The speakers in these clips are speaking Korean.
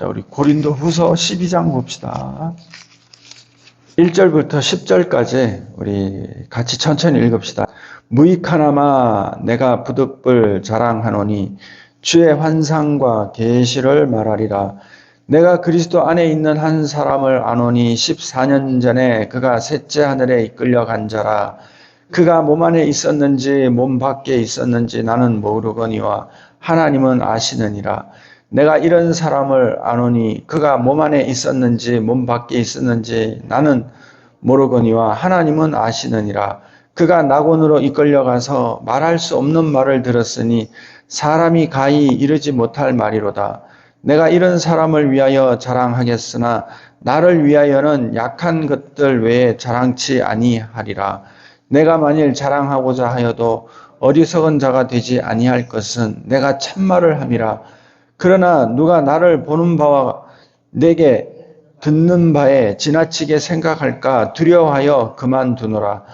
자, 우리 고린도후서 12장 봅시다. 1절부터 10절까지 우리 같이 천천히 읽읍시다. 무익하나마 내가 부득불 자랑하노니 주의 환상과 계시를 말하리라. 내가 그리스도 안에 있는 한 사람을 아노니 14년 전에 그가 셋째 하늘에 이끌려간 자라. 그가 몸 안에 있었는지 몸 밖에 있었는지 나는 모르거니와 하나님은 아시느니라. 내가 이런 사람을 아노니 그가 몸 안에 있었는지 몸 밖에 있었는지 나는 모르거니와 하나님은 아시느니라. 그가 낙원으로 이끌려가서 말할 수 없는 말을 들었으니 사람이 가히 이르지 못할 말이로다. 내가 이런 사람을 위하여 자랑하겠으나 나를 위하여는 약한 것들 외에 자랑치 아니하리라. 내가 만일 자랑하고자 하여도 어리석은 자가 되지 아니할 것은 내가 참말을 함이라. 그러나 누가 나를 보는 바와 내게 듣는 바에 지나치게 생각할까 두려워하여 그만두노라.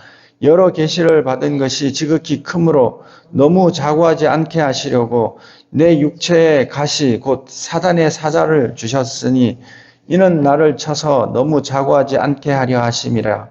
여러 계시를 받은 것이 지극히 크므로 너무 자고하지 않게 하시려고 내 육체의 가시 곧 사단의 사자를 주셨으니 이는 나를 쳐서 너무 자고하지 않게 하려 하심이라.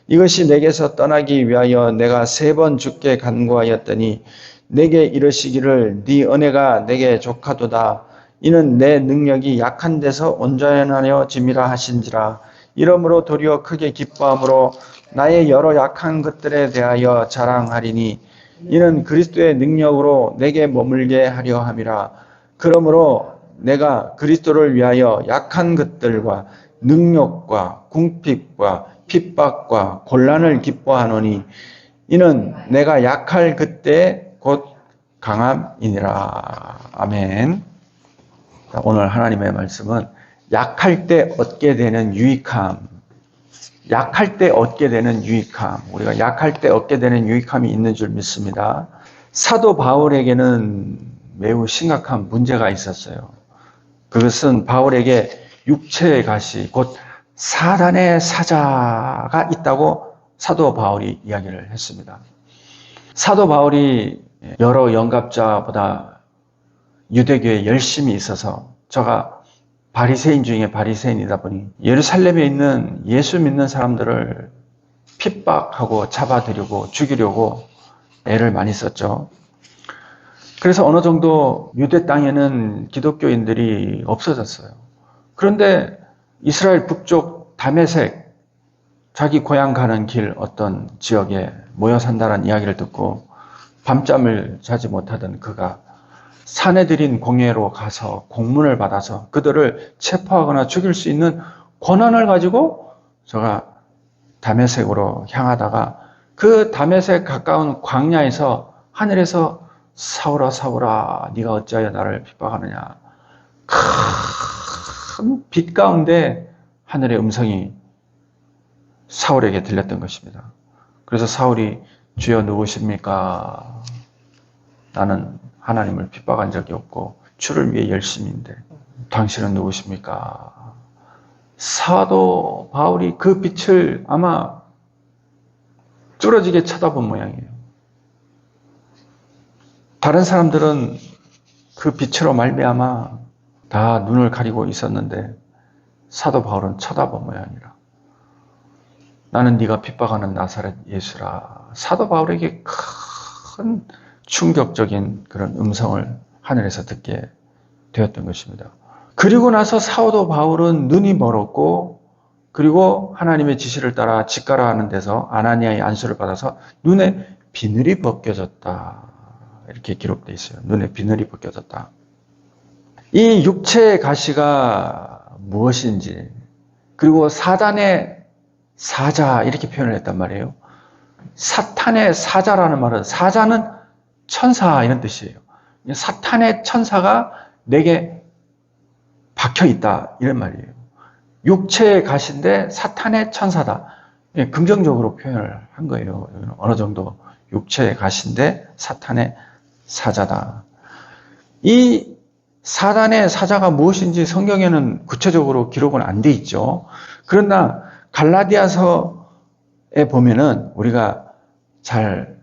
이것이 내게서 떠나기 위하여 내가 3번 주께 간구하였더니 내게 이르시기를 네 은혜가 내게 족하도다. 이는 내 능력이 약한 데서 온전하여 짐이라 하신지라. 이러므로 도리어 크게 기뻐함으로 나의 여러 약한 것들에 대하여 자랑하리니 이는 그리스도의 능력으로 내게 머물게 하려 함이라. 그러므로 내가 그리스도를 위하여 약한 것들과 능력과 궁핍과 핍박과 곤란을 기뻐하노니 이는 내가 약할 그때 곧 강함이니라. 아멘. 오늘 하나님의 말씀은 약할 때 얻게 되는 유익함, 약할 때 얻게 되는 유익함, 우리가 약할 때 얻게 되는 유익함이 있는 줄 믿습니다. 사도 바울에게는 매우 심각한 문제가 있었어요. 그것은 바울에게 육체의 가시, 곧 사단의 사자가 있다고 사도 바울이 이야기를 했습니다. 사도 바울이 여러 영갑자보다 유대교에 열심히 있어서 저가 바리새인 중에 바리새인이다 보니 예루살렘에 있는 예수 믿는 사람들을 핍박하고 잡아들이고 죽이려고 애를 많이 썼죠. 그래서 어느 정도 유대 땅에는 기독교인들이 없어졌어요. 그런데 이스라엘 북쪽 다메섹, 자기 고향 가는 길 어떤 지역에 모여 산다는 이야기를 듣고 밤잠을 자지 못하던 그가 사내들인 공회로 가서 공문을 받아서 그들을 체포하거나 죽일 수 있는 권한을 가지고 저가 다메섹으로 향하다가 그 다메섹 가까운 광야에서 하늘에서 사울아 사울아 네가 어찌하여 나를 핍박하느냐, 큰 빛 가운데 하늘의 음성이 사울에게 들렸던 것입니다. 그래서 사울이 주여 누구십니까? 나는 하나님을 핍박한 적이 없고 주를 위해 열심인데 당신은 누구십니까? 사도 바울이 그 빛을 아마 뚫어지게 쳐다본 모양이에요. 다른 사람들은 그 빛으로 말미암아 다 눈을 가리고 있었는데 사도 바울은 쳐다본 모양이라. 나는 네가 핍박하는 나사렛 예수라. 사도 바울에게 큰 충격적인 그런 음성을 하늘에서 듣게 되었던 것입니다. 그리고 나서 사도 바울은 눈이 멀었고 그리고 하나님의 지시를 따라 직가라 하는 데서 아나니아의 안수를 받아서 눈에 비늘이 벗겨졌다. 이렇게 기록되어 있어요. 눈에 비늘이 벗겨졌다. 이 육체의 가시가 무엇인지, 그리고 사단의 사자 이렇게 표현을 했단 말이에요. 사탄의 사자라는 말은, 사자는 천사 이런 뜻이에요. 사탄의 천사가 내게 박혀있다 이런 말이에요. 육체의 가시인데 사탄의 천사다. 긍정적으로 표현을 한 거예요. 어느 정도 육체의 가시인데 사탄의 사자다. 이 사단의 사자가 무엇인지 성경에는 구체적으로 기록은 안 돼 있죠. 그러나 갈라디아서에 보면은 우리가 잘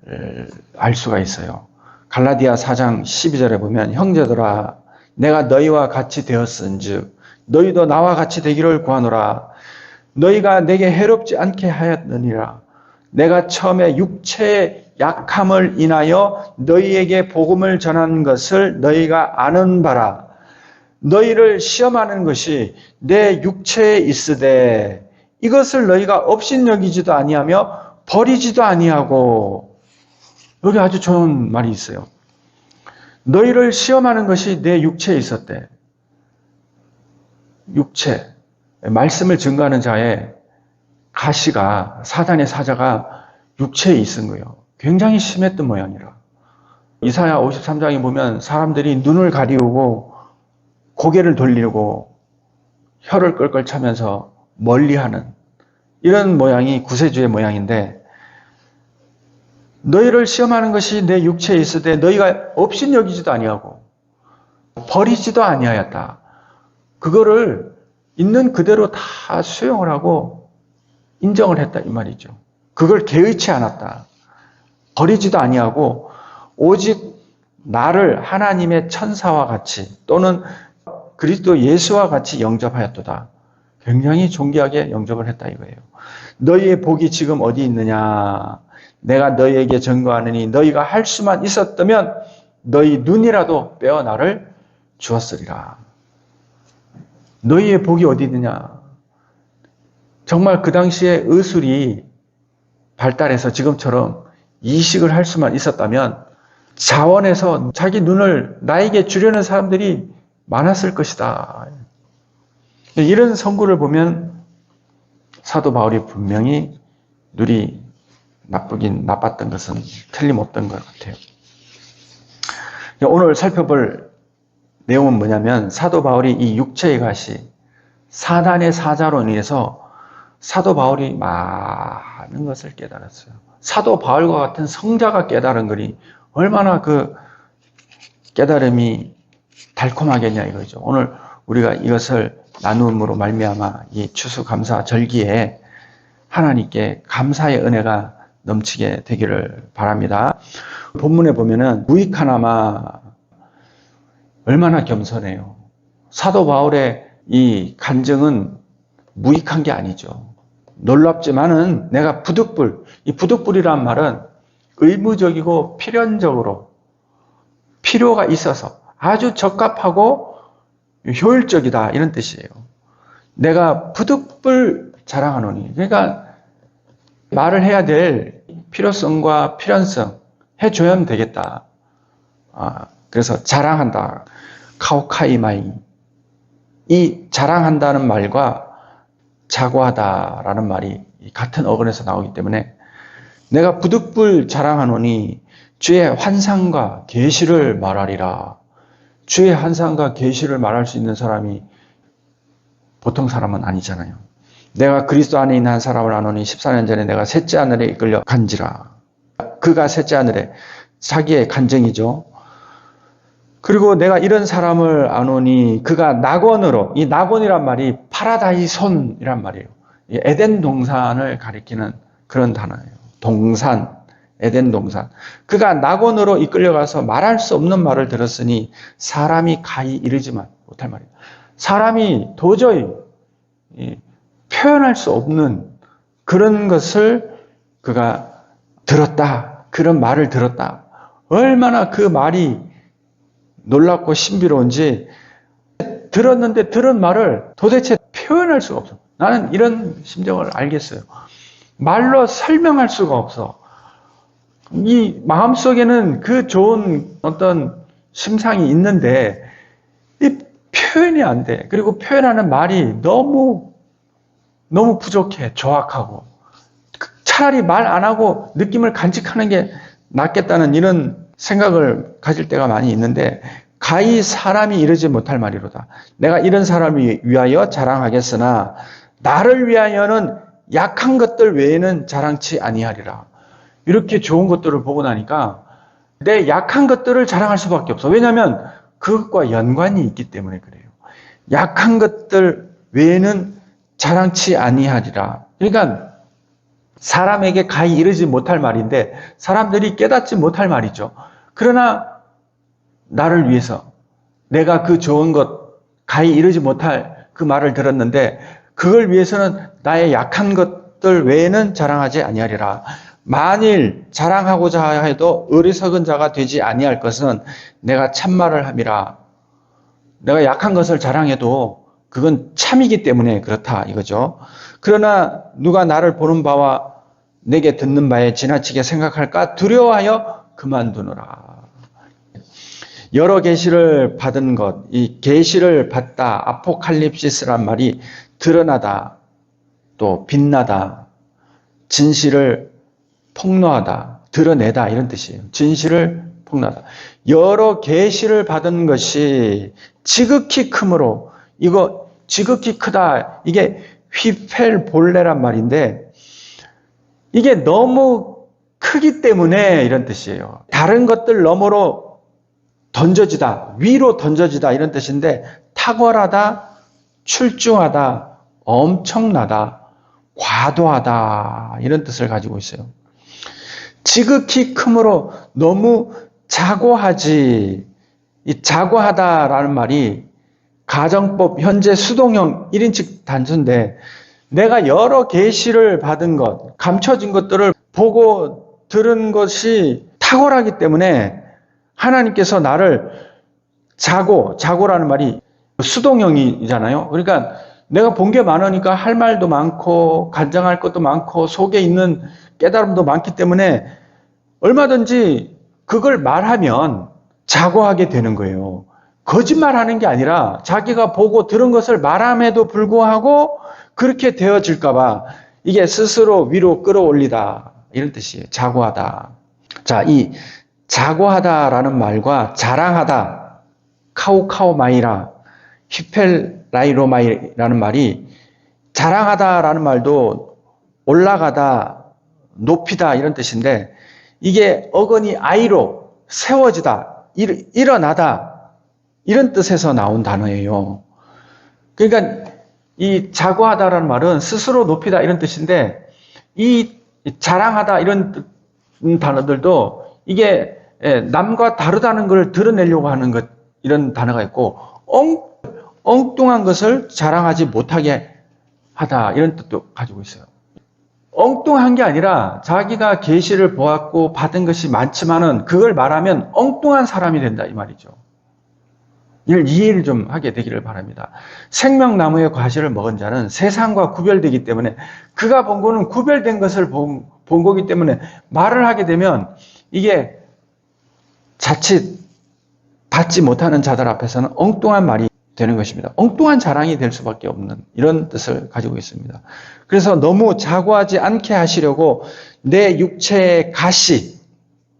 알 수가 있어요. 갈라디아 4장 12절에 보면 형제들아 내가 너희와 같이 되었은즉 너희도 나와 같이 되기를 구하노라. 너희가 내게 해롭지 않게 하였느니라. 내가 처음에 육체의 약함을 인하여 너희에게 복음을 전한 것을 너희가 아는 바라. 너희를 시험하는 것이 내 육체에 있으되 이것을 너희가 업신여기지도 아니하며 버리지도 아니하고. 여기 아주 좋은 말이 있어요. 너희를 시험하는 것이 내 육체에 있었대. 육체, 말씀을 증거하는 자의 가시가, 사단의 사자가 육체에 있은 거예요. 굉장히 심했던 모양이라. 이사야 53장에 보면 사람들이 눈을 가리우고 고개를 돌리고 혀를 끌끌 차면서 멀리하는 이런 모양이 구세주의 모양인데, 너희를 시험하는 것이 내 육체에 있으되 너희가 업신여기지도 아니하고 버리지도 아니하였다. 그거를 있는 그대로 다 수용을 하고 인정을 했다 이 말이죠. 그걸 개의치 않았다. 버리지도 아니하고 오직 나를 하나님의 천사와 같이 또는 그리스도 예수와 같이 영접하였도다. 굉장히 존귀하게 영접을 했다 이거예요. 너희의 복이 지금 어디 있느냐? 내가 너희에게 증거하느니 너희가 할 수만 있었다면 너희 눈이라도 빼어 나를 주었으리라. 너희의 복이 어디 있느냐? 정말 그 당시에 의술이 발달해서 지금처럼 이식을 할 수만 있었다면 자원해서 자기 눈을 나에게 주려는 사람들이 많았을 것이다. 이런 선구를 보면 사도 바울이 분명히 눈이 나쁘긴 나빴던 것은 틀림없던 것 같아요. 오늘 살펴볼 내용은 뭐냐면 사도 바울이 이 육체의 가시, 사단의 사자로 인해서 사도 바울이 많은 것을 깨달았어요. 사도 바울과 같은 성자가 깨달은 거니 얼마나 그 깨달음이 달콤하겠냐 이거죠. 오늘 우리가 이것을 나눔으로 말미암아 이 추수감사 절기에 하나님께 감사의 은혜가 넘치게 되기를 바랍니다. 본문에 보면은 무익하나마 얼마나 겸손해요. 사도 바울의 이 간증은 무익한 게 아니죠. 놀랍지만은 내가 부득불, 이 부득불이란 말은 의무적이고 필연적으로 필요가 있어서 아주 적합하고 효율적이다 이런 뜻이에요. 내가 부득불 자랑하노니, 그러니까 말을 해야 될 필요성과 필연성 해줘야 되겠다. 그래서 자랑한다. 카오카이마이. 이 자랑한다는 말과 자고하다라는 말이 같은 어근에서 나오기 때문에 내가 부득불 자랑하노니 주의 환상과 계시를 말하리라. 주의 환상과 계시를 말할 수 있는 사람이 보통 사람은 아니잖아요. 내가 그리스도 안에 있는 한 사람을 아노니 14년 전에 내가 셋째 하늘에 이끌려 간지라. 그가 셋째 하늘에 자기의 간증이죠. 그리고 내가 이런 사람을 아노니 그가 낙원으로, 이 낙원이란 말이 파라다이손이란 말이에요. 에덴 동산을 가리키는 그런 단어예요. 동산, 에덴 동산. 그가 낙원으로 이끌려가서 말할 수 없는 말을 들었으니 사람이 가히 이르지만 못할 말이에요. 사람이 도저히 표현할 수 없는 그런 것을 그가 들었다. 그런 말을 들었다. 얼마나 그 말이 놀랍고 신비로운지 들었는데 들은 말을 도대체 표현할 수가 없어. 나는 이런 심정을 알겠어요. 말로 설명할 수가 없어. 이 마음속에는 그 좋은 어떤 심상이 있는데 이 표현이 안 돼. 그리고 표현하는 말이 너무 부족해. 조악하고. 차라리 말 안 하고 느낌을 간직하는 게 낫겠다는 이런 생각을 가질 때가 많이 있는데 가히 사람이 이르지 못할 말이로다. 내가 이런 사람을 위하여 자랑하겠으나 나를 위하여는 약한 것들 외에는 자랑치 아니하리라. 이렇게 좋은 것들을 보고 나니까 내 약한 것들을 자랑할 수밖에 없어. 왜냐하면 그것과 연관이 있기 때문에 그래요. 약한 것들 외에는 자랑치 아니하리라. 그러니까 사람에게 가히 이르지 못할 말인데 사람들이 깨닫지 못할 말이죠. 그러나 나를 위해서 내가 그 좋은 것, 가히 이르지 못할 그 말을 들었는데 그걸 위해서는 나의 약한 것들 외에는 자랑하지 아니하리라. 만일 자랑하고자 해도 어리석은 자가 되지 아니할 것은 내가 참말을 함이라. 내가 약한 것을 자랑해도 그건 참이기 때문에 그렇다 이거죠. 그러나 누가 나를 보는 바와 내게 듣는 바에 지나치게 생각할까 두려워하여 그만두노라. 여러 계시를 받은 것, 이 계시를 받다, 아포칼립시스란 말이 드러나다, 또 빛나다, 진실을 폭로하다, 드러내다 이런 뜻이에요. 진실을 폭로하다. 여러 계시를 받은 것이 지극히 크므로, 이거 지극히 크다, 이게 휘펠볼레란 말인데 이게 너무 크기 때문에 이런 뜻이에요. 다른 것들 너머로 던져지다, 위로 던져지다 이런 뜻인데 탁월하다, 출중하다, 엄청나다, 과도하다 이런 뜻을 가지고 있어요. 지극히 크므로 너무 자고하지. 이 자고하다라는 말이 가정법 현재 수동형 1인칭 단수인데 내가 여러 계시를 받은 것, 감춰진 것들을 보고 들은 것이 탁월하기 때문에 하나님께서 나를 자고라는 말이 수동형이잖아요. 그러니까 내가 본 게 많으니까 할 말도 많고 간증할 것도 많고 속에 있는 깨달음도 많기 때문에 얼마든지 그걸 말하면 자고하게 되는 거예요. 거짓말하는 게 아니라 자기가 보고 들은 것을 말함에도 불구하고 그렇게 되어질까 봐 이게 스스로 위로 끌어올리다 이런 뜻이에요. 자고하다. 자, 이 자고하다라는 말과 자랑하다, 카우카우마이라, 히펠라이로마이라는 말이 자랑하다라는 말도 올라가다, 높이다 이런 뜻인데 이게 어근이 아이로 세워지다, 일어나다 이런 뜻에서 나온 단어예요. 그러니까 이 자고하다라는 말은 스스로 높이다 이런 뜻인데 이 자랑하다 이런 단어들도 이게 남과 다르다는 걸 드러내려고 하는 것 이런 단어가 있고 엉뚱한 것을 자랑하지 못하게 하다 이런 뜻도 가지고 있어요. 엉뚱한 게 아니라 자기가 계시를 보았고 받은 것이 많지만은 그걸 말하면 엉뚱한 사람이 된다 이 말이죠. 이걸 이해를 좀 하게 되기를 바랍니다. 생명나무의 과실을 먹은 자는 세상과 구별되기 때문에 그가 본 거는 구별된 것을 본 거기 때문에 말을 하게 되면 이게 자칫 받지 못하는 자들 앞에서는 엉뚱한 말이 되는 것입니다. 엉뚱한 자랑이 될 수밖에 없는 이런 뜻을 가지고 있습니다. 그래서 너무 자고하지 않게 하시려고 내 육체의 가시,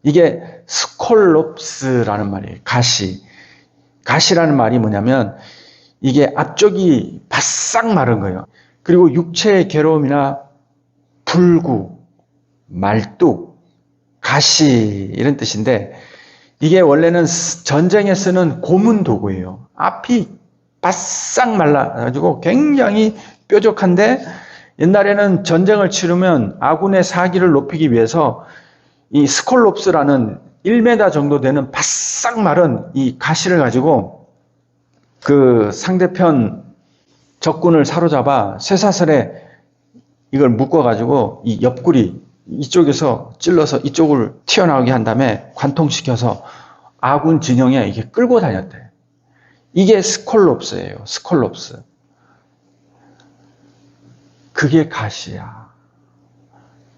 이게 스콜롭스라는 말이에요. 가시라는 말이 뭐냐면 이게 앞쪽이 바싹 마른 거예요. 그리고 육체의 괴로움이나 불구, 말뚝, 가시 이런 뜻인데 이게 원래는 전쟁에 쓰는 고문 도구예요. 앞이 바싹 말라가지고 굉장히 뾰족한데 옛날에는 전쟁을 치르면 아군의 사기를 높이기 위해서 이 스콜롭스라는 1m 정도 되는 바싹 마른 이 가시를 가지고 그 상대편 적군을 사로잡아 쇠사슬에 이걸 묶어가지고 이 옆구리 이쪽에서 찔러서 이쪽을 튀어나오게 한 다음에 관통시켜서 아군 진영에 이게 끌고 다녔대. 이게 스콜롭스예요. 스콜롭스. 그게 가시야.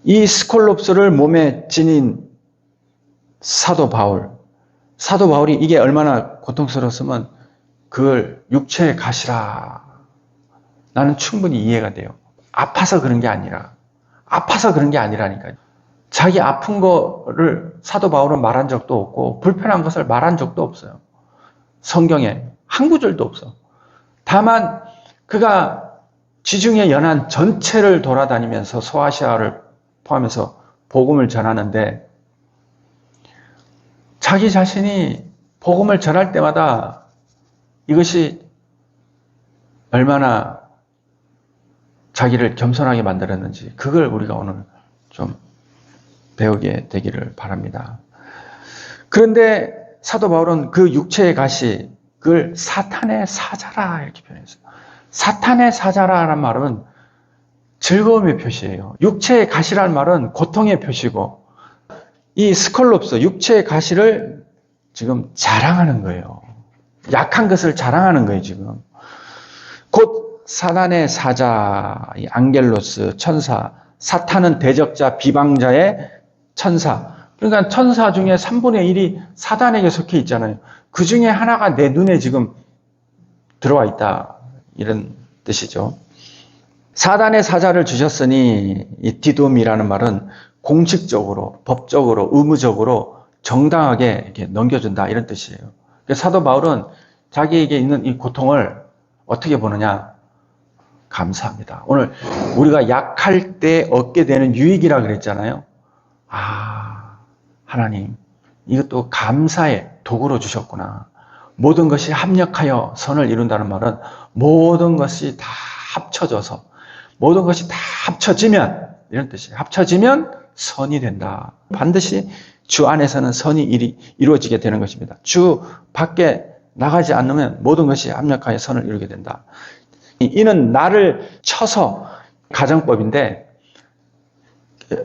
이 스콜롭스를 몸에 지닌 사도 바울이 이게 얼마나 고통스러웠으면 그걸 육체의 가시라. 나는 충분히 이해가 돼요. 아파서 그런 게 아니라니까요. 자기 아픈 거를 사도 바울은 말한 적도 없고 불편한 것을 말한 적도 없어요. 성경에 한 구절도 없어. 다만 그가 지중해 연안 전체를 돌아다니면서 소아시아를 포함해서 복음을 전하는데 자기 자신이 복음을 전할 때마다 이것이 얼마나 자기를 겸손하게 만들었는지 그걸 우리가 오늘 좀 배우게 되기를 바랍니다. 그런데 사도 바울은 그 육체의 가시, 그걸 사탄의 사자라 이렇게 표현했어요. 사탄의 사자라는 말은 즐거움의 표시예요. 육체의 가시라는 말은 고통의 표시고, 이 스콜롭스, 육체의 가시를 지금 자랑하는 거예요. 약한 것을 자랑하는 거예요, 지금. 곧 사단의 사자, 이 앙겔로스, 천사, 사탄은 대적자, 비방자의 천사. 그러니까 천사 중에 3분의 1이 사단에게 속해 있잖아요. 그 중에 하나가 내 눈에 지금 들어와 있다. 이런 뜻이죠. 사단의 사자를 주셨으니 이 디돔이라는 말은 공식적으로, 법적으로, 의무적으로 정당하게 이렇게 넘겨준다. 이런 뜻이에요. 사도 바울은 자기에게 있는 이 고통을 어떻게 보느냐? 감사합니다. 오늘 우리가 약할 때 얻게 되는 유익이라 그랬잖아요. 하나님, 이것도 감사의 도구로 주셨구나. 모든 것이 합력하여 선을 이룬다는 말은 모든 것이 다 합쳐져서, 모든 것이 다 합쳐지면, 이런 뜻이에요. 합쳐지면 선이 된다. 반드시 주 안에서는 선이 이루어지게 되는 것입니다. 주 밖에 나가지 않으면 모든 것이 합력하여 선을 이루게 된다. 이는 나를 쳐서, 가정법인데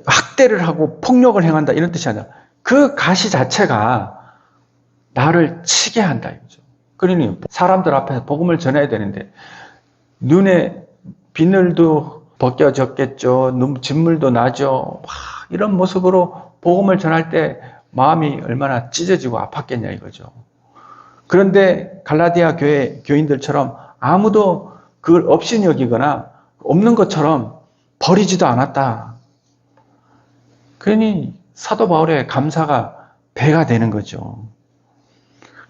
학대를 하고 폭력을 행한다 이런 뜻이 아니라 그 가시 자체가 나를 치게 한다 이거죠. 그러니 사람들 앞에서 복음을 전해야 되는데 눈에 비늘도 벗겨졌겠죠. 진물도 나죠. 이런 모습으로 복음을 전할 때 마음이 얼마나 찢어지고 아팠겠냐 이거죠. 그런데 갈라디아 교인들처럼 아무도 그걸 없이 여기거나 없는 것처럼 버리지도 않았다. 그러니 사도 바울의 감사가 배가 되는 거죠.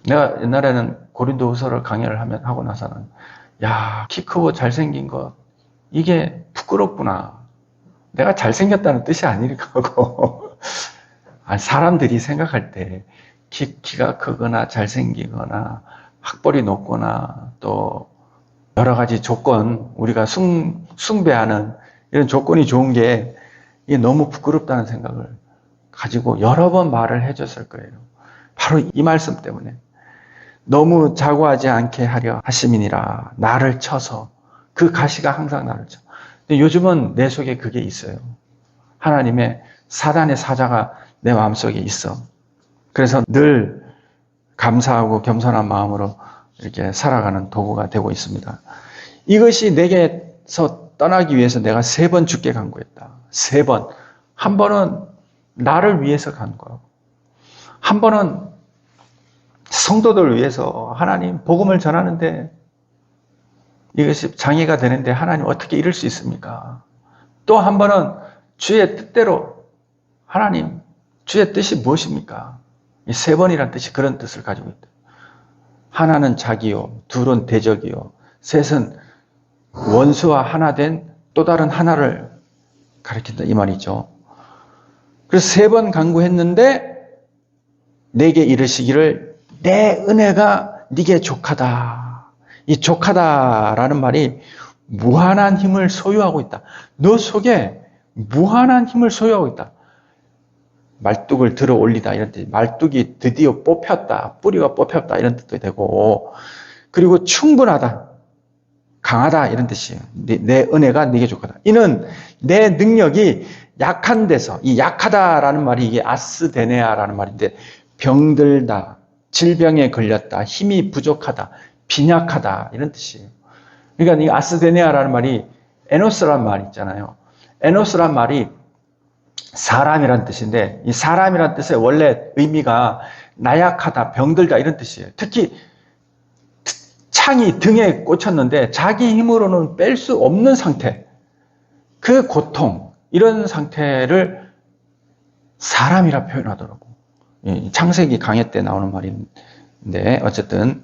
내가 옛날에는 고린도후서를 강의를 하고 나서는 키 크고 잘생긴 것 이게 부끄럽구나. 내가 잘생겼다는 뜻이 아니라고. 사람들이 생각할 때 키가 크거나 잘생기거나 학벌이 높거나 또 여러 가지 조건, 우리가 숭배하는 이런 조건이 좋은 게 이게 너무 부끄럽다는 생각을 가지고 여러 번 말을 해줬을 거예요. 바로 이 말씀 때문에. 너무 자고하지 않게 하려 하심이니라. 나를 쳐서. 그 가시가 항상 나를 쳐. 근데 요즘은 내 속에 그게 있어요. 하나님의 사단의 사자가 내 마음속에 있어. 그래서 늘 감사하고 겸손한 마음으로 이렇게 살아가는 도구가 되고 있습니다. 이것이 내게서 떠나기 위해서 내가 3번 죽게 간구했다. 3번. 한 번은 나를 위해서 간구하고, 한 번은 성도들을 위해서 하나님 복음을 전하는데 이것이 장애가 되는데 하나님 어떻게 이룰 수 있습니까? 또 한 번은 주의 뜻대로 하나님 주의 뜻이 무엇입니까? 이 3번이라는 뜻이 그런 뜻을 가지고 있다. 하나는 자기요, 둘은 대적이요, 셋은 원수와 하나 된 또 다른 하나를 가리킨다 이 말이죠. 그래서 3번 간구했는데 내게 이르시기를 내 은혜가 네게 족하다. 이 족하다라는 말이 무한한 힘을 소유하고 있다. 너 속에 무한한 힘을 소유하고 있다. 말뚝을 들어 올리다 이런 뜻. 말뚝이 드디어 뽑혔다. 뿌리가 뽑혔다 이런 뜻도 되고, 그리고 충분하다. 강하다 이런 뜻이에요. 내 은혜가 네게 족하다. 이는 내 능력이 약한 데서, 이 약하다라는 말이 이게 아스데네아라는 말인데 병들다, 질병에 걸렸다, 힘이 부족하다, 빈약하다 이런 뜻이에요. 그러니까 이 아스데네아라는 말이 에노스라는 말 있잖아요. 에노스라는 말이 사람이란 뜻인데 이 사람이란 뜻의 원래 의미가 나약하다, 병들다 이런 뜻이에요. 특히 창이 등에 꽂혔는데 자기 힘으로는 뺄 수 없는 상태, 그 고통, 이런 상태를 사람이라 표현하더라고. 창세기 강해 때 나오는 말인데 어쨌든,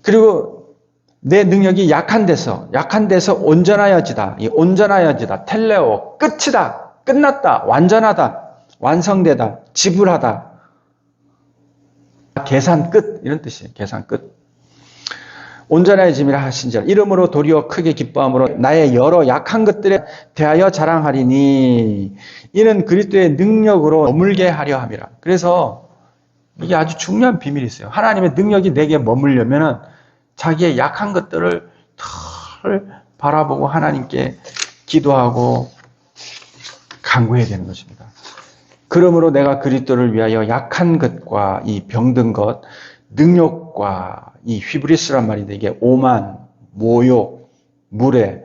그리고 내 능력이 약한 데서 온전하여지다. 이 온전하여지다, 텔레오, 끝이다, 끝났다, 완전하다, 완성되다, 지불하다, 계산 끝 이런 뜻이에요. 계산 끝. 온전해짐이라 하신지라 이름으로 도리어 크게 기뻐함으로 나의 여러 약한 것들에 대하여 자랑하리니 이는 그리스도의 능력으로 머물게 하려 함이라. 그래서 이게 아주 중요한 비밀이 있어요. 하나님의 능력이 내게 머물려면 자기의 약한 것들을 를 바라보고 하나님께 기도하고 간구해야 되는 것입니다. 그러므로 내가 그리스도를 위하여 약한 것과 이 병든 것, 능욕과 이 휘브리스란 말인데 이게 오만, 모욕, 무례,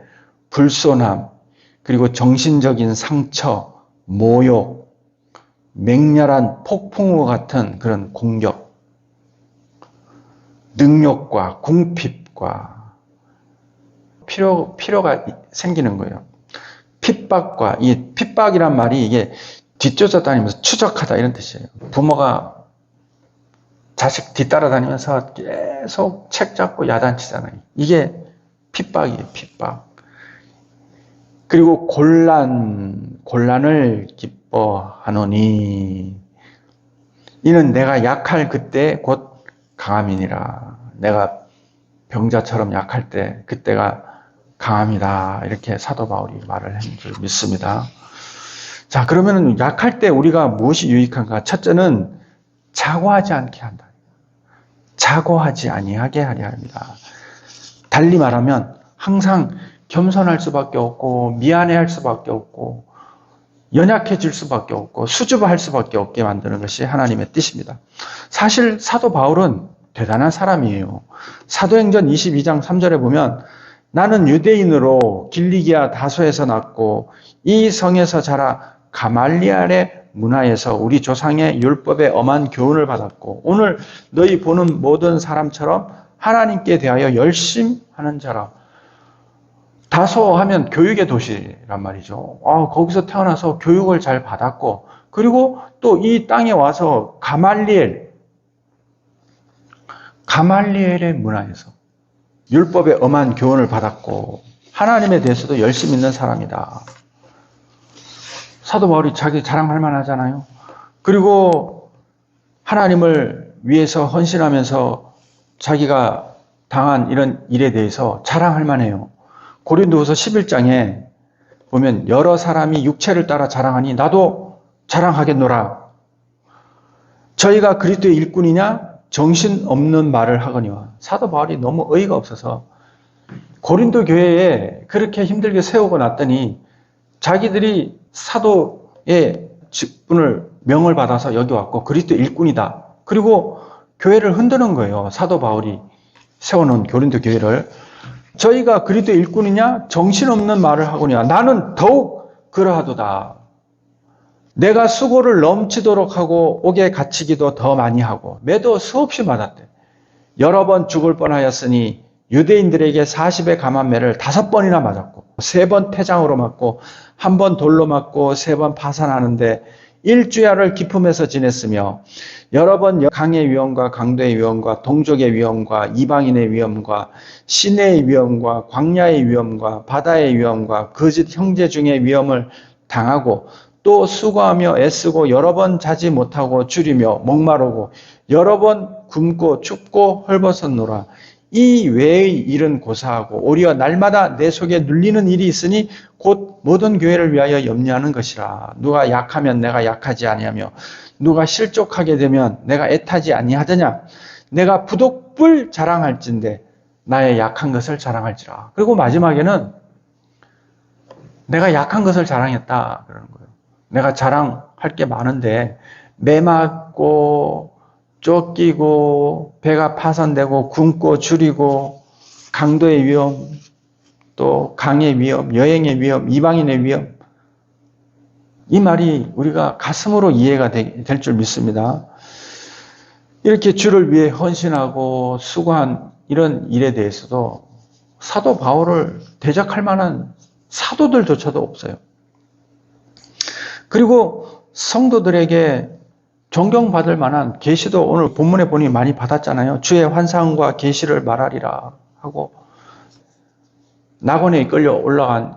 불손함, 그리고 정신적인 상처, 모욕, 맹렬한 폭풍우 같은 그런 공격, 능욕과 궁핍과 필요가 생기는 거예요. 핍박과, 이 핍박이란 말이 이게 뒤쫓아다니면서 추적하다 이런 뜻이에요. 부모가 자식 뒤따라다니면서 계속 책 잡고 야단치잖아요. 이게 핍박이에요, 핍박. 그리고 곤란을 기뻐하노니 이는 내가 약할 그때 곧 강함이니라. 내가 병자처럼 약할 때 그때가 강함이다. 이렇게 사도 바울이 말을 한 줄 믿습니다. 자, 그러면 약할 때 우리가 무엇이 유익한가? 첫째는 자고하지 않게 한다. 자고하지 아니하게 하려 합니다. 달리 말하면 항상 겸손할 수밖에 없고 미안해할 수밖에 없고 연약해질 수밖에 없고 수줍어할 수밖에 없게 만드는 것이 하나님의 뜻입니다. 사실 사도 바울은 대단한 사람이에요. 사도행전 22장 3절에 보면 나는 유대인으로 길리기아 다소에서 났고 이 성에서 자라 가말리알의 문화에서 우리 조상의 율법에 엄한 교훈을 받았고 오늘 너희 보는 모든 사람처럼 하나님께 대하여 열심하는 자라. 다소 하면 교육의 도시란 말이죠. 거기서 태어나서 교육을 잘 받았고 그리고 또 이 땅에 와서 가말리엘의 문화에서 율법에 엄한 교훈을 받았고 하나님에 대해서도 열심히 있는 사람이다. 사도 바울이 자기 자랑할 만하잖아요. 그리고 하나님을 위해서 헌신하면서 자기가 당한 이런 일에 대해서 자랑할 만해요. 고린도후서 11장에 보면 여러 사람이 육체를 따라 자랑하니 나도 자랑하겠노라. 저희가 그리스도의 일꾼이냐? 정신없는 말을 하거니와. 사도 바울이 너무 어이가 없어서 고린도 교회에 그렇게 힘들게 세우고 났더니 자기들이 사도의 직분을 명을 받아서 여기 왔고 그리스도 일꾼이다. 그리고 교회를 흔드는 거예요. 사도 바울이 세워놓은 고린도 교회를. 저희가 그리스도 일꾼이냐? 정신없는 말을 하거니와. 나는 더욱 그러하도다. 내가 수고를 넘치도록 하고 옥에 갇히기도 더 많이 하고 매도 수없이 맞았대. 여러 번 죽을 뻔하였으니 유대인들에게 40의 감한매를 5번이나 맞았고 3번 태장으로 맞고 1번 돌로 맞고 3번 파산하는데 일주야를 기품에서 지냈으며 여러 번 강의 위험과 강도의 위험과 동족의 위험과 이방인의 위험과 시내의 위험과 광야의 위험과 바다의 위험과 거짓 형제 중의 위험을 당하고 또 수고하며 애쓰고 여러 번 자지 못하고 줄이며 목마르고 여러 번 굶고 춥고 헐벗었노라. 이 외의 일은 고사하고 오히려 날마다 내 속에 눌리는 일이 있으니 곧 모든 교회를 위하여 염려하는 것이라. 누가 약하면 내가 약하지 아니하며 누가 실족하게 되면 내가 애타지 아니하더냐. 내가 부독불 자랑할진대 나의 약한 것을 자랑할지라. 그리고 마지막에는 내가 약한 것을 자랑했다 그러는 거예요. 내가 자랑할 게 많은데 매맞고 쫓기고 배가 파손되고 굶고 줄이고 강도의 위험 또 강의 위험, 여행의 위험, 이방인의 위험 이 말이 우리가 가슴으로 이해가 될 줄 믿습니다. 이렇게 주를 위해 헌신하고 수고한 이런 일에 대해서도 사도 바울을 대적할 만한 사도들조차도 없어요. 그리고 성도들에게 존경받을 만한 계시도 오늘 본문에 보니 많이 받았잖아요. 주의 환상과 계시를 말하리라 하고 낙원에 이끌려 올라간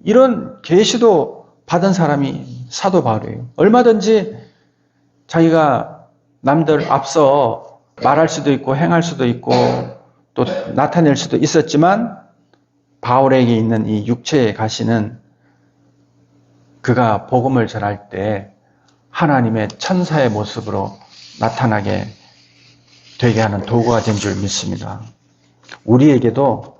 이런 계시도 받은 사람이 사도 바울이에요. 얼마든지 자기가 남들 앞서 말할 수도 있고 행할 수도 있고 또 나타낼 수도 있었지만 바울에게 있는 이 육체의 가시는 그가 복음을 전할 때 하나님의 천사의 모습으로 나타나게 되게 하는 도구가 된 줄 믿습니다. 우리에게도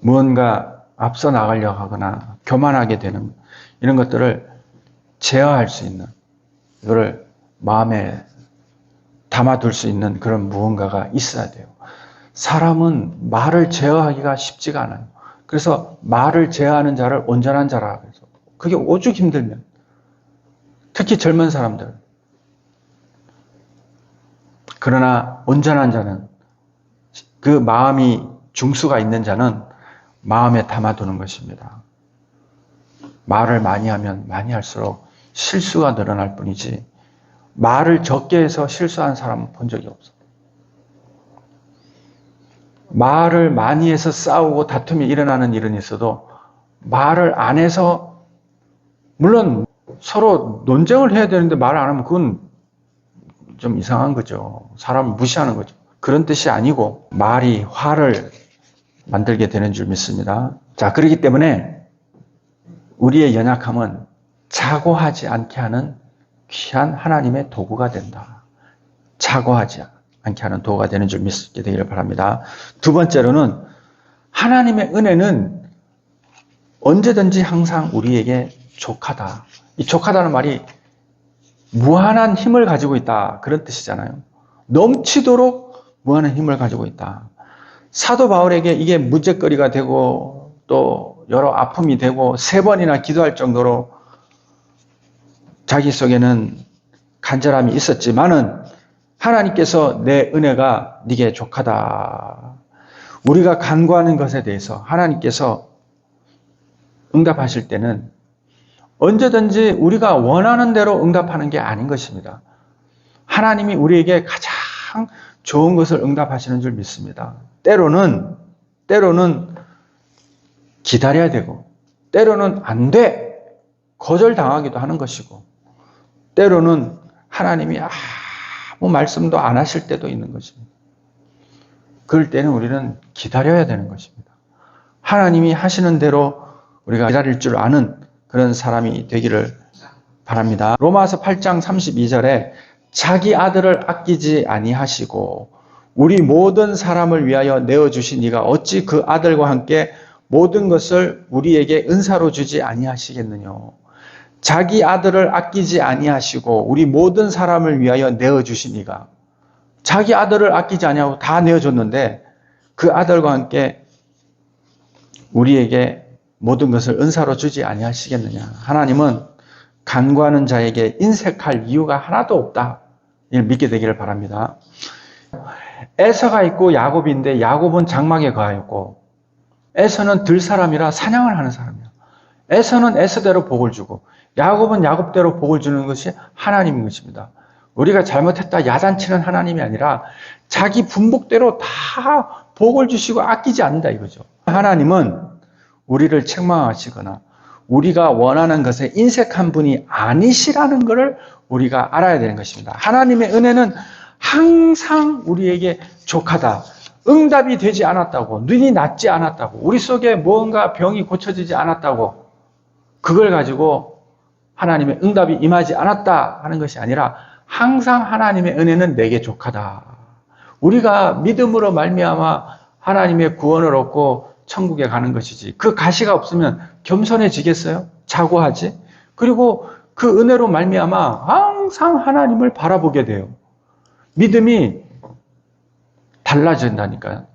무언가 앞서 나가려고 하거나 교만하게 되는 이런 것들을 제어할 수 있는, 이거를 마음에 담아둘 수 있는 그런 무언가가 있어야 돼요. 사람은 말을 제어하기가 쉽지가 않아요. 그래서 말을 제어하는 자를 온전한 자라 그래서 그게 오죽 힘들면, 특히 젊은 사람들. 그러나 온전한 자는, 그 마음이 중수가 있는 자는 마음에 담아두는 것입니다. 말을 많이 하면 많이 할수록 실수가 늘어날 뿐이지 말을 적게 해서 실수한 사람은 본 적이 없어. 말을 많이 해서 싸우고 다툼이 일어나는 일은 있어도 말을 안 해서, 물론 서로 논쟁을 해야 되는데 말을 안 하면 그건 좀 이상한 거죠. 사람을 무시하는 거죠. 그런 뜻이 아니고 말이 화를 만들게 되는 줄 믿습니다. 자, 그렇기 때문에 우리의 연약함은 자고하지 않게 하는 귀한 하나님의 도구가 된다. 자고하지 않게 하는 도구가 되는 줄 믿게 되기를 바랍니다. 두 번째로는 하나님의 은혜는 언제든지 항상 우리에게 족하다. 이 족하다는 말이 무한한 힘을 가지고 있다, 그런 뜻이잖아요. 넘치도록 무한한 힘을 가지고 있다. 사도 바울에게 이게 문제거리가 되고 또 여러 아픔이 되고 3번이나 기도할 정도로 자기 속에는 간절함이 있었지만은 하나님께서 내 은혜가 네게 족하다. 우리가 간구하는 것에 대해서 하나님께서 응답하실 때는 언제든지 우리가 원하는 대로 응답하는 게 아닌 것입니다. 하나님이 우리에게 가장 좋은 것을 응답하시는 줄 믿습니다. 때로는 기다려야 되고, 때로는 안 돼! 거절당하기도 하는 것이고, 때로는 하나님이 아무 말씀도 안 하실 때도 있는 것입니다. 그럴 때는 우리는 기다려야 되는 것입니다. 하나님이 하시는 대로 우리가 기다릴 줄 아는 그런 사람이 되기를 바랍니다. 로마서 8장 32절에 자기 아들을 아끼지 아니하시고 우리 모든 사람을 위하여 내어주신 이가 어찌 그 아들과 함께 모든 것을 우리에게 은사로 주지 아니하시겠느냐. 자기 아들을 아끼지 아니하시고 우리 모든 사람을 위하여 내어주신 이가, 자기 아들을 아끼지 아니하고 다 내어줬는데 그 아들과 함께 우리에게 모든 것을 은사로 주지 아니하시겠느냐. 하나님은 간구하는 자에게 인색할 이유가 하나도 없다. 이걸 믿게 되기를 바랍니다. 에서가 있고 야곱인데 야곱은 장막에 거하였고 에서는 들사람이라 사냥을 하는 사람이야. 에서는 에서대로 복을 주고 야곱은 야곱대로 복을 주는 것이 하나님인 것입니다. 우리가 잘못했다 야단치는 하나님이 아니라 자기 분복대로 다 복을 주시고 아끼지 않는다 이거죠. 하나님은 우리를 책망하시거나 우리가 원하는 것에 인색한 분이 아니시라는 것을 우리가 알아야 되는 것입니다. 하나님의 은혜는 항상 우리에게 족하다. 응답이 되지 않았다고, 눈이 낮지 않았다고, 우리 속에 무언가 병이 고쳐지지 않았다고, 그걸 가지고 하나님의 응답이 임하지 않았다 하는 것이 아니라 항상 하나님의 은혜는 내게 족하다. 우리가 믿음으로 말미암아 하나님의 구원을 얻고 천국에 가는 것이지, 그 가시가 없으면 겸손해지겠어요? 자고하지? 그리고 그 은혜로 말미암아 항상 하나님을 바라보게 돼요. 믿음이 달라진다니까요.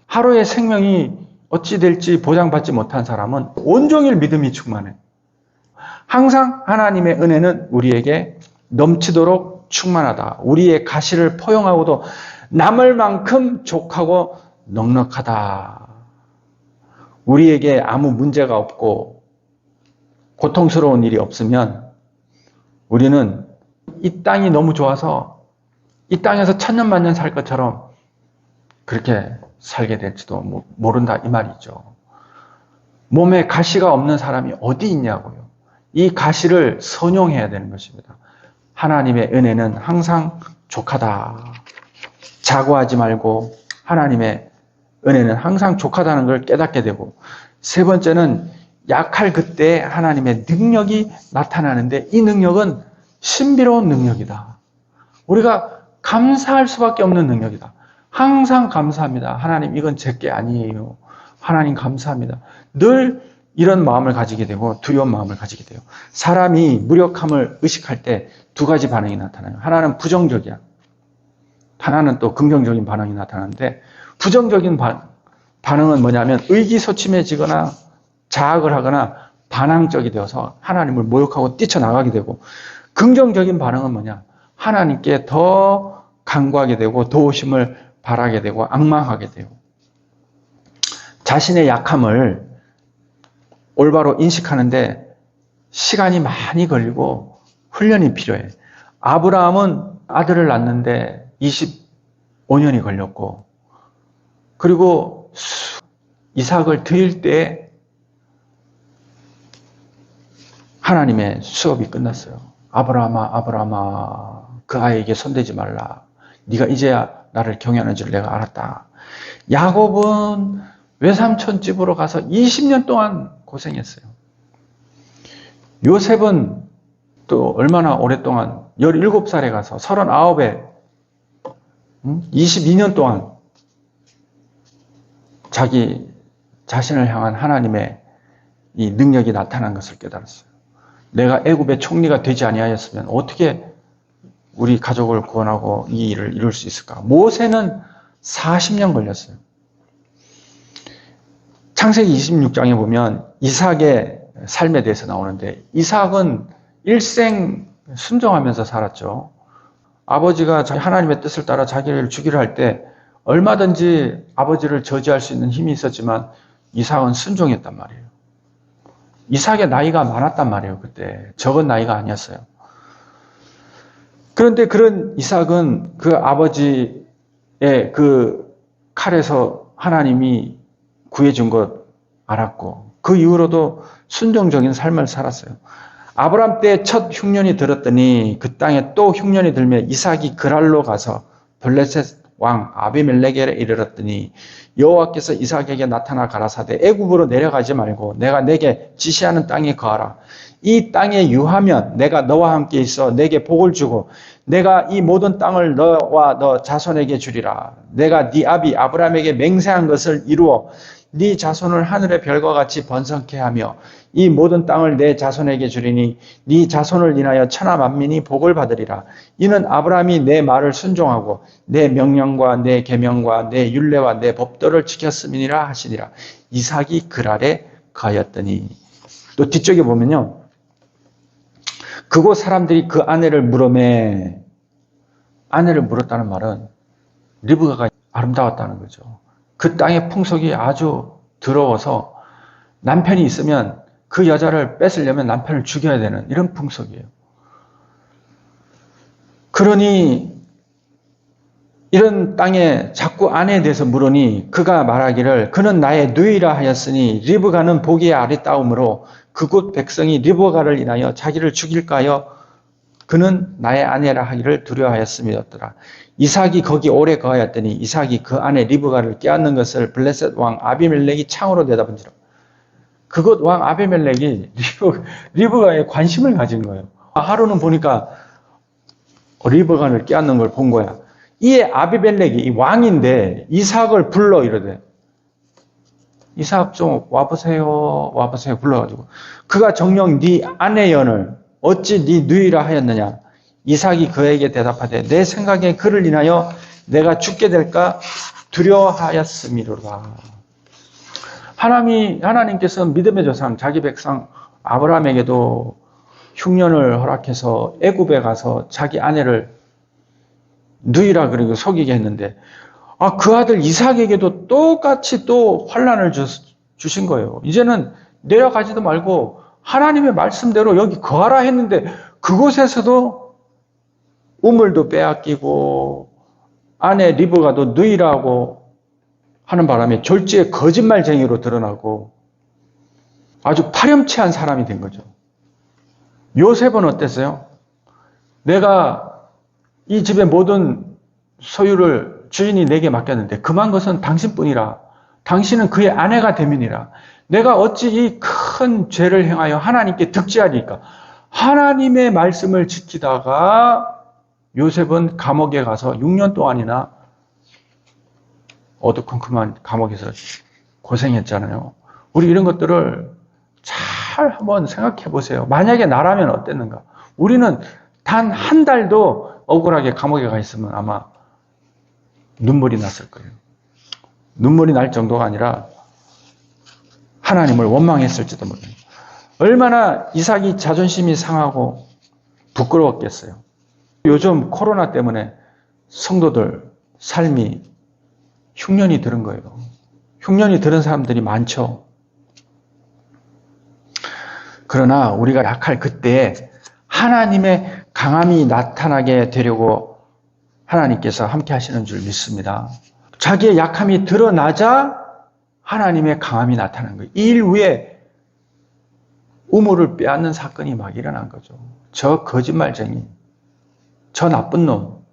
하루의 생명이 어찌 될지 보장받지 못한 사람은 온종일 믿음이 충만해. 항상 하나님의 은혜는 우리에게 넘치도록 충만하다. 우리의 가시를 포용하고도 남을 만큼 족하고 넉넉하다. 우리에게 아무 문제가 없고 고통스러운 일이 없으면 우리는 이 땅이 너무 좋아서 이 땅에서 천년만년 살 것처럼 그렇게 살게 될지도 모른다 이 말이죠. 몸에 가시가 없는 사람이 어디 있냐고요. 이 가시를 선용해야 되는 것입니다. 하나님의 은혜는 항상 족하다. 자고하지 말고 하나님의 은혜는 항상 족하다는 걸 깨닫게 되고, 세 번째는 약할 그때 하나님의 능력이 나타나는데 이 능력은 신비로운 능력이다. 우리가 감사할 수밖에 없는 능력이다. 항상 감사합니다. 하나님 이건 제게 아니에요. 하나님 감사합니다. 늘 이런 마음을 가지게 되고 두려운 마음을 가지게 돼요. 사람이 무력함을 의식할 때 두 가지 반응이 나타나요. 하나는 부정적이야. 하나는 또 긍정적인 반응이 나타나는데, 부정적인 반응은 뭐냐면 의기소침해지거나 자학을 하거나 반항적이 되어서 하나님을 모욕하고 뛰쳐나가게 되고, 긍정적인 반응은 뭐냐? 하나님께 더 간구하게 되고 도우심을 바라게 되고 앙망하게 되고, 자신의 약함을 올바로 인식하는데 시간이 많이 걸리고 훈련이 필요해. 아브라함은 아들을 낳는데 25년이 걸렸고, 그리고 이삭을 드릴 때 하나님의 수업이 끝났어요. 아브라함아, 아브라함아, 그 아이에게 손대지 말라. 네가 이제야 나를 경외하는 줄 내가 알았다. 야곱은 외삼촌 집으로 가서 20년 동안 고생했어요. 요셉은 또 얼마나 오랫동안 17살에 가서 39에 22년 동안 자기 자신을 향한 하나님의 이 능력이 나타난 것을 깨달았어요. 내가 애굽의 총리가 되지 아니하였으면 어떻게 우리 가족을 구원하고 이 일을 이룰 수 있을까? 모세는 40년 걸렸어요. 창세기 26장에 보면 이삭의 삶에 대해서 나오는데, 이삭은 일생 순종하면서 살았죠. 아버지가 하나님의 뜻을 따라 자기를 죽이려 할 때 얼마든지 아버지를 저지할 수 있는 힘이 있었지만 이삭은 순종했단 말이에요. 이삭의 나이가 많았단 말이에요. 그때 적은 나이가 아니었어요. 그런데 그런 이삭은 그 아버지의 그 칼에서 하나님이 구해준 것 알았고, 그 이후로도 순종적인 삶을 살았어요. 아브람 때 첫 흉년이 들었더니 그 땅에 또 흉년이 들며 이삭이 그랄로 가서 블레셋 왕 아비멜렉에 이르렀더니 여호와께서 이삭에게 나타나 가라사대 애굽으로 내려가지 말고 내가 내게 지시하는 땅에 거하라. 이 땅에 유하면 내가 너와 함께 있어 내게 복을 주고 내가 이 모든 땅을 너와 너 자손에게 주리라. 내가 네 아비 아브라함에게 맹세한 것을 이루어 네 자손을 하늘의 별과 같이 번성케 하며 이 모든 땅을 내 자손에게 주리니 네 자손을 인하여 천하 만민이 복을 받으리라. 이는 아브라함이 내 말을 순종하고 내 명령과 내 계명과 내 율례와 내 법도를 지켰음이니라 하시니라. 이삭이 그랄에 거하였더니, 또 뒤쪽에 보면요, 그곳 사람들이 그 아내를 물으매, 아내를 물었다는 말은 리브가가 아름다웠다는 거죠. 그 땅의 풍속이 아주 더러워서 남편이 있으면 그 여자를 뺏으려면 남편을 죽여야 되는 이런 풍속이에요. 그러니 이런 땅에 자꾸 아내에 대해서 물으니 그가 말하기를 그는 나의 누이라 하였으니 리브가는 보기에 아리따움으로 그곳 백성이 리브가를 인하여 자기를 죽일까 하여 그는 나의 아내라 하기를 두려워하였음이었더라. 이삭이 거기 오래 거하였더니 이삭이 그 아내 리브가를 깨앗는 것을 블레셋 왕 아비멜렉이 창으로 내다본지라. 그곳 왕 아비멜렉이 리브가에 관심을 가진 거예요. 하루는 보니까 리브가를 깨앗는 걸 본 거야. 이에 아비멜렉이 왕인데 이삭을 불러 이러대. 이삭 좀 와보세요. 와보세요. 불러가지고 그가 정녕 네 아내연을 어찌 네 누이라 하였느냐. 이삭이 그에게 대답하되 내 생각에 그를 인하여 내가 죽게 될까 두려워하였음이로라. 하나님께서 믿음의 조상 자기 백성 아브라함에게도 흉년을 허락해서 애굽에 가서 자기 아내를 누이라 그러고 속이게 했는데, 그 아들 이삭에게도 똑같이 또 환난을 주신 거예요. 이제는 내려가지도 말고 하나님의 말씀대로 여기 거하라 했는데 그곳에서도 우물도 빼앗기고 아내 리브가도 누이라고 하는 바람에 졸지에 거짓말쟁이로 드러나고 아주 파렴치한 사람이 된 거죠. 요셉은 어땠어요? 내가 이 집의 모든 소유를 주인이 내게 맡겼는데 금한 것은 당신뿐이라. 당신은 그의 아내가 되면이라. 내가 어찌 이 큰 죄를 행하여 하나님께 득죄하리까? 하나님의 말씀을 지키다가 요셉은 감옥에 가서 6년 동안이나 어두컴컴한 감옥에서 고생했잖아요. 우리 이런 것들을 잘 한번 생각해 보세요. 만약에 나라면 어땠는가? 우리는 단 한 달도 억울하게 감옥에 가 있으면 아마 눈물이 났을 거예요. 눈물이 날 정도가 아니라 하나님을 원망했을지도 모릅니다. 얼마나 이삭이 자존심이 상하고 부끄러웠겠어요. 요즘 코로나 때문에 성도들 삶이 흉년이 들은 거예요. 흉년이 들은 사람들이 많죠. 그러나 우리가 약할 그때에 하나님의 강함이 나타나게 되려고 하나님께서 함께 하시는 줄 믿습니다. 자기의 약함이 드러나자 하나님의 강함이 나타난 거예요. 이 일 후에 우물을 빼앗는 사건이 막 일어난 거죠. 저 거짓말쟁이, 저 나쁜 놈,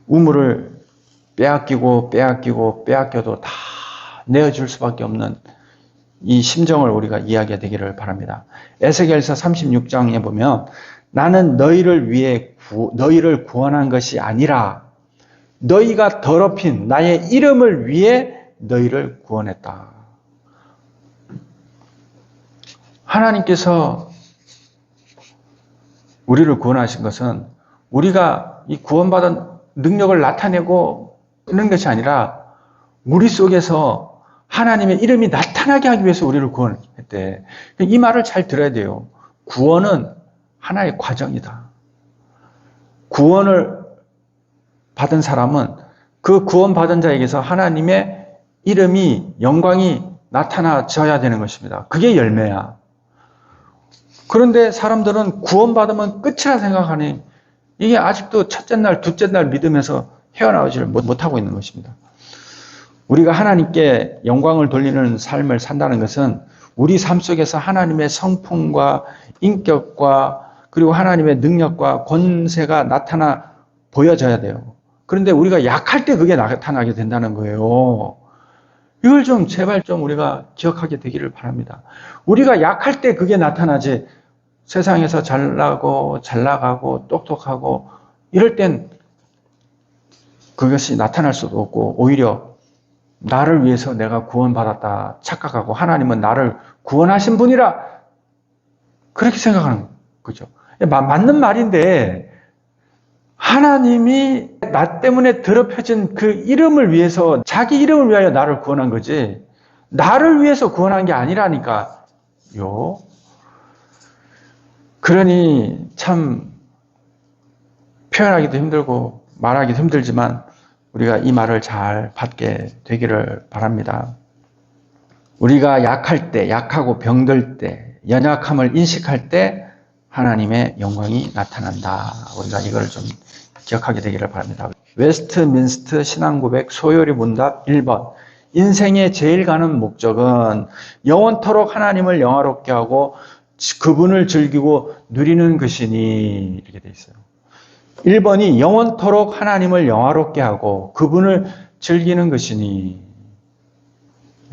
우물을 빼앗겨도 다 내어줄 수밖에 없는 이 심정을 우리가 이해하게 되기를 바랍니다. 에스겔서 36장에 보면 나는 너희를 구원한 것이 아니라 너희가 더럽힌 나의 이름을 위해 너희를 구원했다. 하나님께서 우리를 구원하신 것은 우리가 이 구원받은 능력을 나타내고 이런 것이 아니라 우리 속에서 하나님의 이름이 나타나게 하기 위해서 우리를 구원했대. 이 말을 잘 들어야 돼요. 구원은 하나의 과정이다. 구원을 받은 사람은 그 구원받은 자에게서 하나님의 이름이, 영광이 나타나져야 되는 것입니다. 그게 열매야. 그런데 사람들은 구원받으면 끝이라 생각하니 이게 아직도 첫째 날, 둘째 날 믿으면서 헤어나오지를 못하고 있는 것입니다. 우리가 하나님께 영광을 돌리는 삶을 산다는 것은 우리 삶 속에서 하나님의 성품과 인격과 그리고 하나님의 능력과 권세가 나타나 보여져야 돼요. 그런데 우리가 약할 때 그게 나타나게 된다는 거예요. 이걸 좀 제발 좀 우리가 기억하게 되기를 바랍니다. 우리가 약할 때 그게 나타나지 세상에서 잘나고 잘 나가고 똑똑하고 이럴 땐 그것이 나타날 수도 없고 오히려 나를 위해서 내가 구원받았다 착각하고 하나님은 나를 구원하신 분이라 그렇게 생각하는 거죠. 맞는 말인데 하나님이 나 때문에 더럽혀진 그 이름을 위해서 자기 이름을 위하여 나를 구원한 거지 나를 위해서 구원한 게 아니라니까요. 그러니 참 표현하기도 힘들고 말하기도 힘들지만 우리가 이 말을 잘 받게 되기를 바랍니다. 우리가 약할 때, 약하고 병들 때, 연약함을 인식할 때 하나님의 영광이 나타난다. 우리가 이걸 좀 기억하게 되기를 바랍니다. 웨스트민스터 신앙고백 소요리 문답 1번. 인생의 제일 가는 목적은 영원토록 하나님을 영화롭게 하고 그분을 즐기고 누리는 것이니 이렇게 돼 있어요. 1번이 영원토록 하나님을 영화롭게 하고 그분을 즐기는 것이니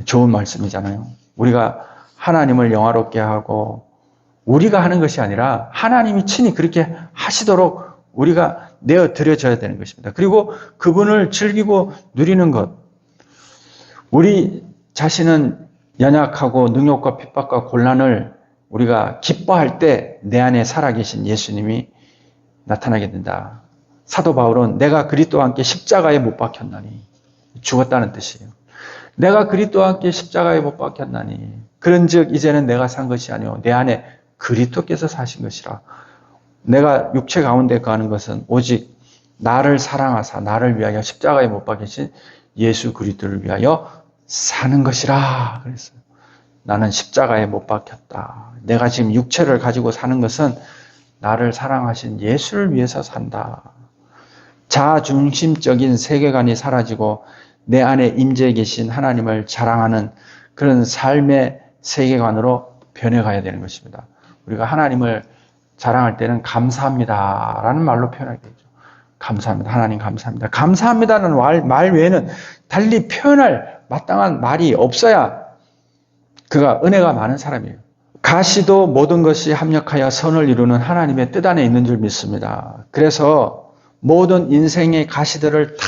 좋은 말씀이잖아요. 우리가 하나님을 영화롭게 하고 우리가 하는 것이 아니라 하나님이 친히 그렇게 하시도록 우리가 내어드려져야 되는 것입니다. 그리고 그분을 즐기고 누리는 것. 우리 자신은 연약하고 능욕과 핍박과 곤란을 우리가 기뻐할 때 내 안에 살아계신 예수님이 나타나게 된다. 사도 바울은 내가 그리스도와 함께 십자가에 못 박혔나니 죽었다는 뜻이에요. 내가 그리스도와 함께 십자가에 못 박혔나니 그런즉 이제는 내가 산 것이 아니오 내 안에 그리스도께서 사신 것이라. 내가 육체 가운데 거하는 것은 오직 나를 사랑하사 나를 위하여 십자가에 못 박히신 예수 그리스도를 위하여 사는 것이라 그랬어요. 나는 십자가에 못 박혔다. 내가 지금 육체를 가지고 사는 것은 나를 사랑하신 예수를 위해서 산다. 자중심적인 세계관이 사라지고 내 안에 임재해 계신 하나님을 자랑하는 그런 삶의 세계관으로 변해가야 되는 것입니다. 우리가 하나님을 자랑할 때는 감사합니다 라는 말로 표현하게 되죠. 감사합니다. 하나님 감사합니다. 감사합니다는 말 외에는 달리 표현할 마땅한 말이 없어야 그가 은혜가 많은 사람이에요. 가시도 모든 것이 합력하여 선을 이루는 하나님의 뜻 안에 있는 줄 믿습니다. 그래서 모든 인생의 가시들을 다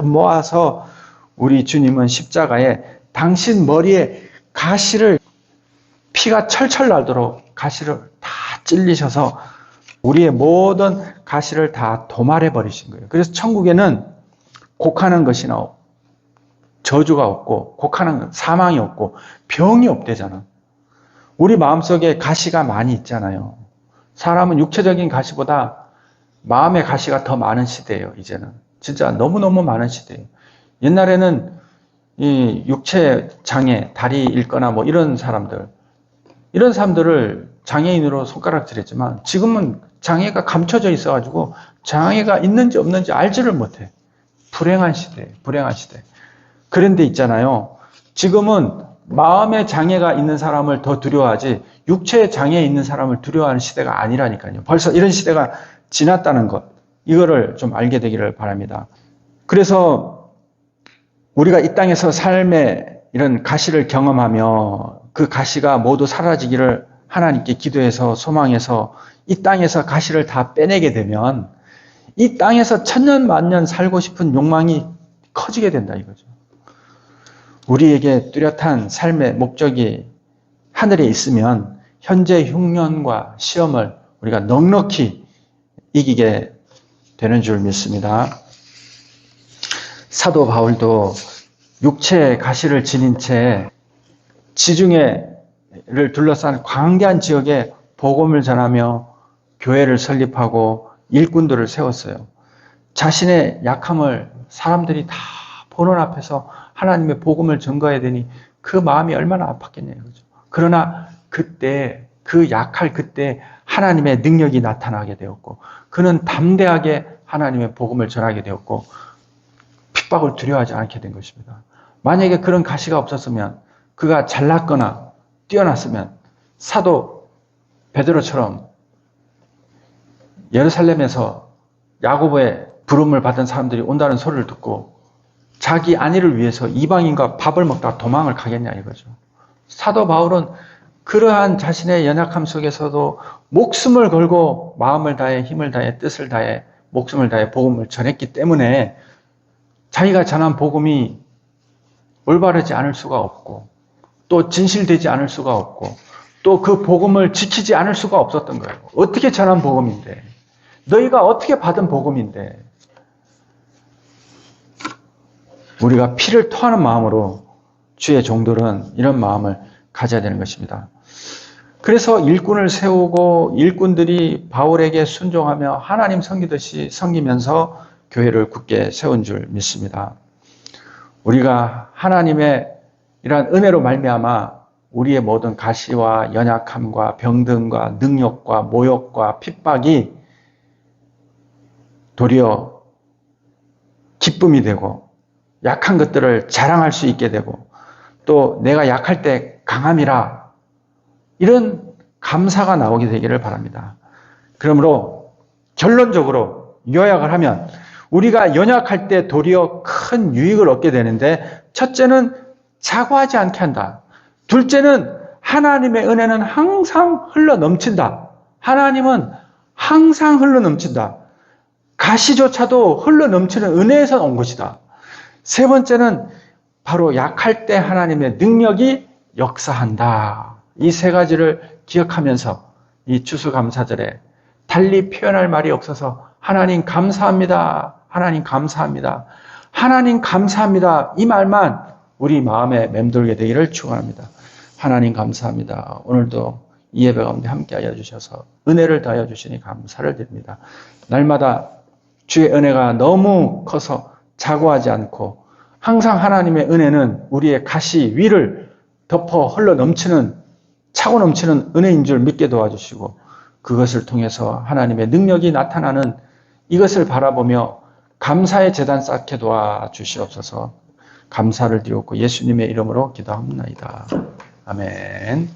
모아서 우리 주님은 십자가에 당신 머리에 가시를 피가 철철 나도록 가시를 다 찔리셔서 우리의 모든 가시를 다 도말해 버리신 거예요. 그래서 천국에는 곡하는 것이나 없고 저주가 없고 곡하는 사망이 없고 병이 없대잖아. 우리 마음속에 가시가 많이 있잖아요. 사람은 육체적인 가시보다 마음의 가시가 더 많은 시대예요. 이제는 진짜 너무너무 많은 시대예요. 옛날에는 이 육체 장애, 다리 잃거나 뭐 이런 사람들을 장애인으로 손가락질했지만 지금은 장애가 감춰져 있어가지고 장애가 있는지 없는지 알지를 못해. 불행한 시대, 불행한 시대. 그런데 있잖아요. 지금은 마음의 장애가 있는 사람을 더 두려워하지 육체의 장애에 있는 사람을 두려워하는 시대가 아니라니까요. 벌써 이런 시대가 지났다는 것. 이거를 좀 알게 되기를 바랍니다. 그래서 우리가 이 땅에서 삶의 이런 가시를 경험하며 그 가시가 모두 사라지기를 하나님께 기도해서 소망해서 이 땅에서 가시를 다 빼내게 되면 이 땅에서 천년 만년 살고 싶은 욕망이 커지게 된다 이거죠. 우리에게 뚜렷한 삶의 목적이 하늘에 있으면 현재 흉년과 시험을 우리가 넉넉히 이기게 되는 줄 믿습니다. 사도 바울도 육체의 가시를 지닌 채 지중해를 둘러싼 광대한 지역에 복음을 전하며 교회를 설립하고 일꾼들을 세웠어요. 자신의 약함을 사람들이 다 보는 앞에서 하나님의 복음을 전거해야 되니 그 마음이 얼마나 아팠겠냐요. 그죠? 그러나 그때 그 약할 그때 하나님의 능력이 나타나게 되었고 그는 담대하게 하나님의 복음을 전하게 되었고 핍박을 두려워하지 않게 된 것입니다. 만약에 그런 가시가 없었으면 그가 잘났거나 뛰어났으면 사도 베드로처럼 예루살렘에서 야고보의 부름을 받은 사람들이 온다는 소리를 듣고 자기 안위를 위해서 이방인과 밥을 먹다가 도망을 가겠냐 이거죠. 사도 바울은 그러한 자신의 연약함 속에서도 목숨을 걸고 마음을 다해 힘을 다해 뜻을 다해 목숨을 다해 복음을 전했기 때문에 자기가 전한 복음이 올바르지 않을 수가 없고 또 진실되지 않을 수가 없고 또 그 복음을 지키지 않을 수가 없었던 거예요. 어떻게 전한 복음인데 너희가 어떻게 받은 복음인데 우리가 피를 토하는 마음으로 주의 종들은 이런 마음을 가져야 되는 것입니다. 그래서 일꾼을 세우고 일꾼들이 바울에게 순종하며 하나님 섬기듯이 섬기면서 교회를 굳게 세운 줄 믿습니다. 우리가 하나님의 이러한 은혜로 말미암아 우리의 모든 가시와 연약함과 병든과 능력과 모욕과 핍박이 도리어 기쁨이 되고 약한 것들을 자랑할 수 있게 되고 또 내가 약할 때 강함이라 이런 감사가 나오게 되기를 바랍니다. 그러므로 결론적으로 요약을 하면 우리가 연약할 때 도리어 큰 유익을 얻게 되는데 첫째는 자고하지 않게 한다. 둘째는 하나님의 은혜는 항상 흘러 넘친다. 하나님은 항상 흘러 넘친다. 가시조차도 흘러 넘치는 은혜에서 온 것이다. 세 번째는 바로 약할 때 하나님의 능력이 역사한다. 이 세 가지를 기억하면서 이 추수감사절에 달리 표현할 말이 없어서 하나님 감사합니다. 하나님 감사합니다. 하나님 감사합니다. 이 말만 우리 마음에 맴돌게 되기를 축원합니다. 하나님 감사합니다. 오늘도 이 예배 가운데 함께하여 주셔서 은혜를 더하여 주시니 감사를 드립니다. 날마다 주의 은혜가 너무 커서 자고하지 않고 항상 하나님의 은혜는 우리의 가시 위를 덮어 흘러 넘치는 차고 넘치는 은혜인 줄 믿게 도와주시고 그것을 통해서 하나님의 능력이 나타나는 이것을 바라보며 감사의 제단 쌓게 도와주시옵소서. 감사를 드렸고 예수님의 이름으로 기도합니다. 아멘.